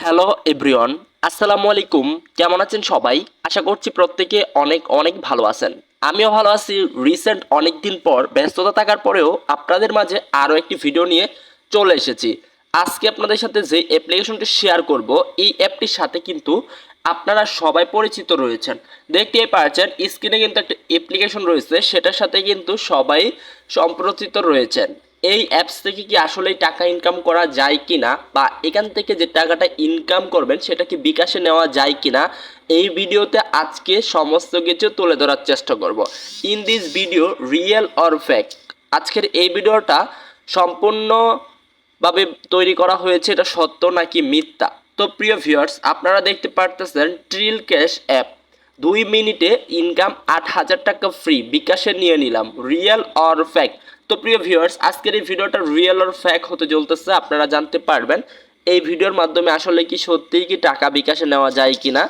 Hello everyone, আসসালামু আলাইকুম। কেমন আছেন সবাই? আশা করছি প্রত্যেকে অনেক অনেক ভালো আছেন। আমিও ভালো আছি। রিসেন্ট অনেক দিন পর ব্যস্ততা থাকার পরেও আপনাদের মাঝে আরও একটি ভিডিও নিয়ে চলে এসেছি। আজকে আপনাদের সাথে যে অ্যাপ্লিকেশনটি শেয়ার করব, এই অ্যাপটির সাথে কিন্তু আপনারা সবাই পরিচিত রয়েছেন। দেখতেই পাচ্ছেন স্ক্রিনে কিন্তু একটা অ্যাপ্লিকেশন রয়েছে, সেটার সাথে কিন্তু সবাই সম্পরিচিত রয়েছেন। এই অ্যাপস থেকে কি আসলেই টাকা ইনকাম করা যায় কিনা, বা এখান থেকে যে টাকাটা ইনকাম করবেন সেটা কি বিকাশে নেওয়া যায় কিনা, এই ভিডিওতে আজকে সমস্ত কিছু তুলে ধরার চেষ্টা করব। In this video real or fake, আজকের এই ভিডিওটা সম্পূর্ণভাবে তৈরি করা হয়েছে, এটা সত্য নাকি মিথ্যা। তো প্রিয় ভিউয়ার্স, আপনারা দেখতে পারতেছেন ট্রিল ক্যাশ অ্যাপ, 2 মিনিটে ইনকাম 8,000 টাকা ফ্রি, বিকাশে নিয়ে নিলাম। Real or fact? তো প্রিয় ভিউয়ার্স, আজকের এই ভিডিওটা রিয়েল অর ফ্যাক্ট হতে চলতেছে, আপনারা জানতে পারবেন এই ভিডিওর মাধ্যমে আসলে কি সত্যিই কি টাকা বিকাশে নেওয়া যায় কিনা।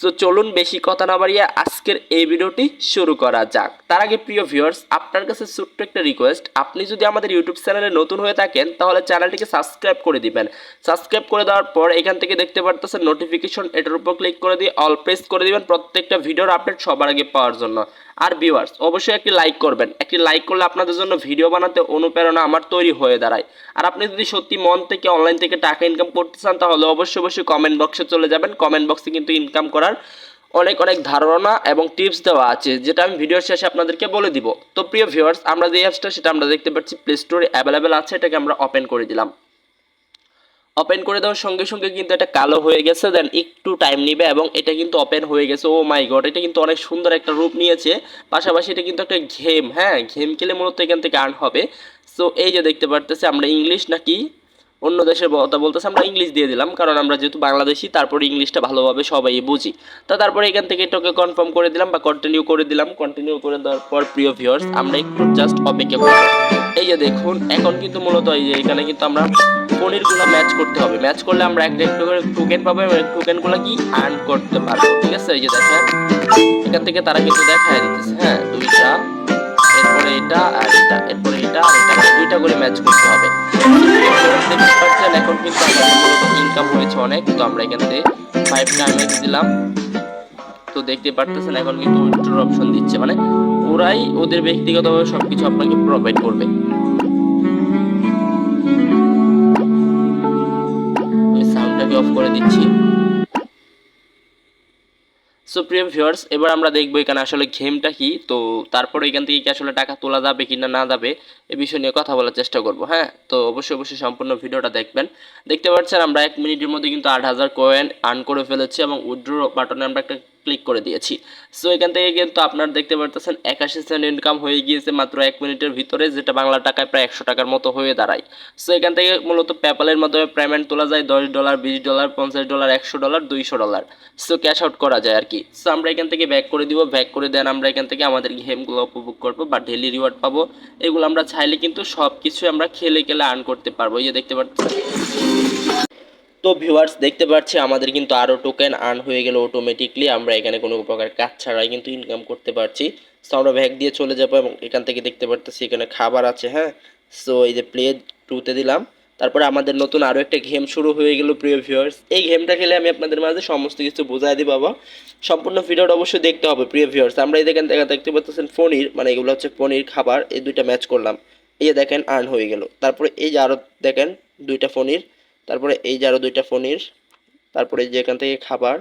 তো চলুন বেশি কথা না বাড়িয়ে আজকের এই ভিডিওটি শুরু করা যাক। তার আগে প্রিয় ভিউয়ার্স, আপনার কাছে ছোট্ট একটা রিকোয়েস্ট, আপনি যদি আমাদের ইউটিউব চ্যানেলে নতুন হয়ে থাকেন তাহলে চ্যানেলটিকে সাবস্ক্রাইব করে দিবেন। সাবস্ক্রাইব করে দেওয়ার পর এখান থেকে দেখতে পারতেছেন নোটিফিকেশন, এটার উপর ক্লিক করে দিয়ে অল প্রেস করে দিবেন প্রত্যেকটা ভিডিওর আপডেট সবার আগে পাওয়ার জন্য। আর ভিউয়ার্স, অবশ্যই একটি লাইক করবেন। একটি লাইক করলে আপনাদের জন্য ভিডিও বানাতে অনুপ্রেরণা আমার তৈরি হয়ে দাঁড়ায়। আর আপনি যদি সত্যি মন থেকে অনলাইন থেকে টাকা ইনকাম করতে চান তাহলে অবশ্যই অবশ্যই কমেন্ট বক্সে চলে যাবেন। কমেন্ট বক্সে কিন্তু ইনকাম করার অনেক অনেক ধারণা এবং টিপস দেওয়া আছে, যেটা আমি ভিডিওর শেষে আপনাদেরকে বলে দিব। তো প্রিয় ভিউয়ার্স, আমরা যে অ্যাপসটা সেটা আমরা দেখতে পাচ্ছি প্লে স্টোরে অ্যাভেলেবেল আছে, এটাকে আমরা ওপেন করে দিলাম। ওপেন করে দেওয়ার সঙ্গে সঙ্গে কিন্তু এটা কালো হয়ে গেছে, দেন একটু টাইম নেবে এবং এটা কিন্তু ওপেন হয়ে গেছে। ও মাই গড, এটা কিন্তু অনেক সুন্দর একটা রূপ নিয়েছে। পাশাপাশি এটা কিন্তু একটা গেম, হ্যাঁ গেম খেলে মূলত এখান থেকে আর্ন হবে। সো এই যে দেখতে পারতেছি, আমরা ইংলিশ নাকি অন্য দেশের কথা বলতেছে, আমরা ইংলিশ দিয়ে দিলাম কারণ আমরা যেহেতু বাংলাদেশি, তারপরে ইংলিশটা ভালোভাবে সবাই বুঝি। তো তারপরে এখান থেকে এটাকে কনফার্ম করে দিলাম বা কন্টিনিউ করে দিলাম। কন্টিনিউ করে দেওয়ার পর প্রিয় ভিউয়ার্স, আমরা একটু জাস্ট অপেক্ষা করব। এই যে দেখুন, এখন কিন্তু মূলত এই যে এখানে কিন্তু আমরা পনিরগুলো ম্যাচ করতে হবে। ম্যাচ করলে আমরা একটা একটু করে টোকেন পাবো এবং টোকেনগুলো কি আর্ন করতে পারবো। ঠিক আছে, এই যে দেখেন এখান থেকে তারা কিন্তু দেখায় দিতেছে, হ্যাঁ দুইটা, এরপরে এটা আর এটা, এরপরে এটা আর এটা, মানে দুইটা করে ম্যাচ করতে হবে। দেখতে পাচ্ছেন এখন কিন্তু আমাদের ইনকাম হয়েছে অনেক। তো আমরা এখান থেকে 5 টাইমস দিলাম। তো দেখতে পারতেছেন এখন কিন্তু উইথড্রর অপশন দিচ্ছে, মানে ওরাই ওদের ব্যক্তিগতভাবে সবকিছু আপনাকে প্রোভাইড করবে। আমি সাউন্ডটাকে অফ করে দিচ্ছি। সো প্রিয় ভিউয়ার্স, এবার আমরা দেখবো এখানে আসলে গেমটা কি। তো তারপরে এখান থেকে কি আসলে টাকা তোলা যাবে কি না যাবে এ বিষয় নিয়ে কথা বলার চেষ্টা করব। হ্যাঁ, তো অবশ্যই অবশ্যই সম্পূর্ণ ভিডিওটা দেখবেন। দেখতে পাচ্ছেন আমরা 1 মিনিটের মধ্যে কিন্তু 8,000 কয়েন আর্ন করে ফেলেছি এবং উইথড্র বাটনে আমরা একটা ক্লিক করে দিয়েছি। সো এখান থেকে কিন্তু আপনারা দেখতে পারতেছেন 81 সেন্ট ইনকাম হয়ে গিয়েছে মাত্র 1 মিনিটের ভিতরে, যেটা বাংলা টাকায় প্রায় 100 টাকার মতো হয়ে দাঁড়ায়। সো এখান থেকে মূলত পেপ্যালের মাধ্যমে পেমেন্ট তোলা যায় $10, $20, $50, $100, $200। সো ক্যাশ আউট করা যায় আর কি। সো আমরা এখান থেকে ব্যাক করে দিব, ব্যাক করে দেন আমরা এখান থেকে আমাদের গেমগুলো উপভোগ করবো বা ডেলি রিওয়ার্ড পাবো। এগুলো আমরা চাইলে কিন্তু সব কিছু আমরা খেলে খেলে আর্ন করতে পারবো। এই যে দেখতে পাচ্ছেন। তো ভিউয়ার্স, দেখতে পাচ্ছি আমাদের কিন্তু আরও টোকেন আর্ন হয়ে গেল অটোমেটিকলি। আমরা এখানে কোনো প্রকার কাজ ছাড়াই কিন্তু ইনকাম করতে পারছি। সো আমরা ব্যাক দিয়ে চলে যাবো এবং এখান থেকে দেখতে পারতেছি এখানে খাবার আছে, হ্যাঁ। সো এই যে প্লে 2-তে দিলাম। তারপরে আমাদের নতুন আরও একটা গেম শুরু হয়ে গেল প্রিয় ভিউয়ার্স। এই গেমটা খেলে আমি আপনাদের মাঝে সমস্ত কিছু বোঝাই দিই বাবা। সম্পূর্ণ ভিডিওটা অবশ্যই দেখতে হবে প্রিয় ভিউয়ার্স। আমরা এই দেখেন দেখতে পাচ্ছেন পনির, মানে এগুলো হচ্ছে পনির খাবার। এই দুইটা ম্যাচ করলাম, এই যে দেখেন আর্ন হয়ে গেল। তারপরে এই যে আরও দেখেন দুইটা পনির, তারপরে এই যে আরও দুইটা পনির, তারপরে এই যে এখান থেকে খাবার,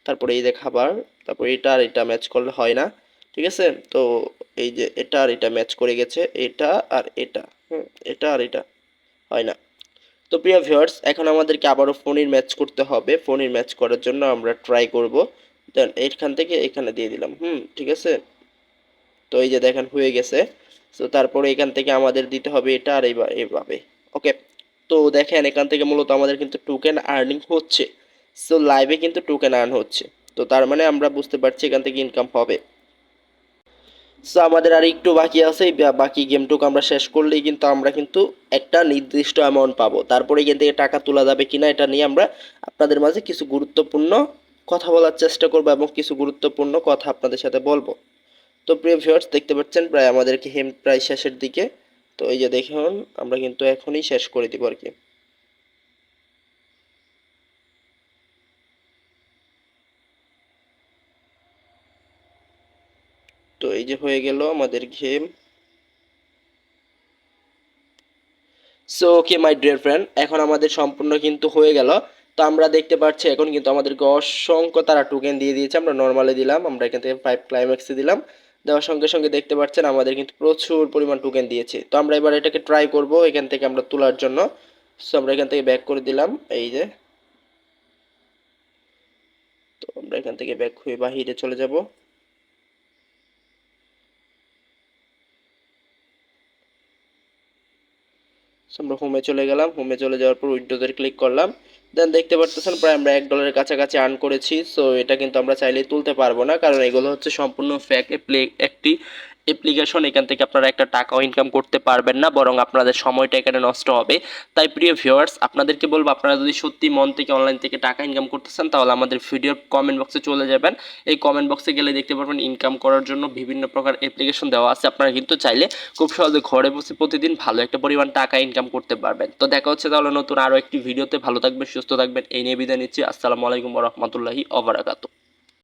তারপরে এই যে খাবার, তারপরে এটা আর এটা ম্যাচ করলে হয় না। ঠিক আছে, তো এই যে এটা আর এটা ম্যাচ করে গেছে, এটা আর এটা, এটা আর এটা হয় না। তো প্রিয় ভিউয়ার্স, এখন আমাদেরকে আবারও ফোনের ম্যাচ করতে হবে। ফোনের ম্যাচ করার জন্য আমরা ট্রাই করব। দেন এইখান থেকে এখানে দিয়ে দিলাম, ঠিক আছে। তো এই যে দেখেন হয়ে গেছে। তো তারপরে এখান থেকে আমাদের দিতে হবে এটা আর এইভাবে। ওকে, তো দেখেন এখান থেকে মূলত আমাদের কিন্তু টোকেন আর্নিং হচ্ছে। সো লাইভে কিন্তু টোকেন আর্ন হচ্ছে। তো তার মানে আমরা বুঝতে পারছি এখান থেকে ইনকাম হবে। সো আমাদের আর একটু বাকি আছে, এই বাকি গেমটুকু আমরা শেষ করলেই কিন্তু আমরা কিন্তু একটা নির্দিষ্ট অ্যামাউন্ট পাবো। তারপরে এখান থেকে টাকা তোলা যাবে কিনা এটা নিয়ে আমরা আপনাদের মাঝে কিছু গুরুত্বপূর্ণ কথা বলার চেষ্টা করবো এবং কিছু গুরুত্বপূর্ণ কথা আপনাদের সাথে বলবো। তো প্রিয় ভিউয়ার্স, দেখতে পাচ্ছেন প্রায় আমাদের গেম প্রায় শেষের দিকে। তো এই যে দেখুন আমরা কিন্তু এখনই শেষ করে দিব আর কি। তো এই যে হয়ে গেল আমাদের game. So okay my dear friend, এখন আমাদের সম্পূর্ণ কিন্তু হয়ে গেল। তো আমরা দেখতে পাচ্ছি এখন কিন্তু আমাদেরকে অসংখ্য তারা টোকেন দিয়ে দিয়েছে। আমরা নর্মালে দিলাম, আমরা এখান থেকে 5 ক্লাইম্যাক্সে দিলাম, দেওয়ার সঙ্গে সঙ্গে দেখতে পাচ্ছেন আমাদের কিন্তু প্রচুর পরিমাণ টোকেন দিয়েছে। তো আমরা এবার এটাকে ট্রাই করব এখান থেকে আমরা তোলার জন্য। সো আমরা এখান থেকে ব্যাক করে দিলাম, এই যে। তো আমরা এখান থেকে ব্যাক হয়ে বাহিরে চলে যাব। আমরা হোমে চলে গেলাম, হোমে চলে যাওয়ার পর উইন্ডোজে ক্লিক করলাম। দেন দেখতে পারতেছেন প্রায় আমরা $1 কাছাকাছি আর্ন করেছি। সো এটা কিন্তু আমরা চাইলেই তুলতে পারবো না, কারণ এগুলো হচ্ছে সম্পূর্ণ ফেক একটি অ্যাপ্লিকেশন। এখান থেকে আপনারা একটা টাকাও ইনকাম করতে পারবেন না, বরং আপনাদের সময়টা এখানে নষ্ট হবে। তাই প্রিয় ভিউয়ার্স, আপনাদেরকে বলবো আপনারা যদি সত্যি মন থেকে অনলাইন থেকে টাকা ইনকাম করতেছেন, তাহলে আমাদের ভিডিওর কমেন্ট বক্সে চলে যাবেন। এই কমেন্ট বক্সে গেলে দেখতে পারবেন ইনকাম করার জন্য বিভিন্ন প্রকার অ্যাপ্লিকেশন দেওয়া আছে। আপনারা কিন্তু চাইলে খুব সহজে ঘরে বসে প্রতিদিন ভালো একটা পরিমাণ টাকা ইনকাম করতে পারবেন। তো দেখা হচ্ছে তাহলে নতুন আরও একটি ভিডিওতে। ভালো থাকবেন, সুস্থ থাকবেন, এই নিয়ে বিদায় নিচ্ছি। আসসালামু আলাইকুম ওয়া রাহমাতুল্লাহি ওয়া বারাকাতুহু।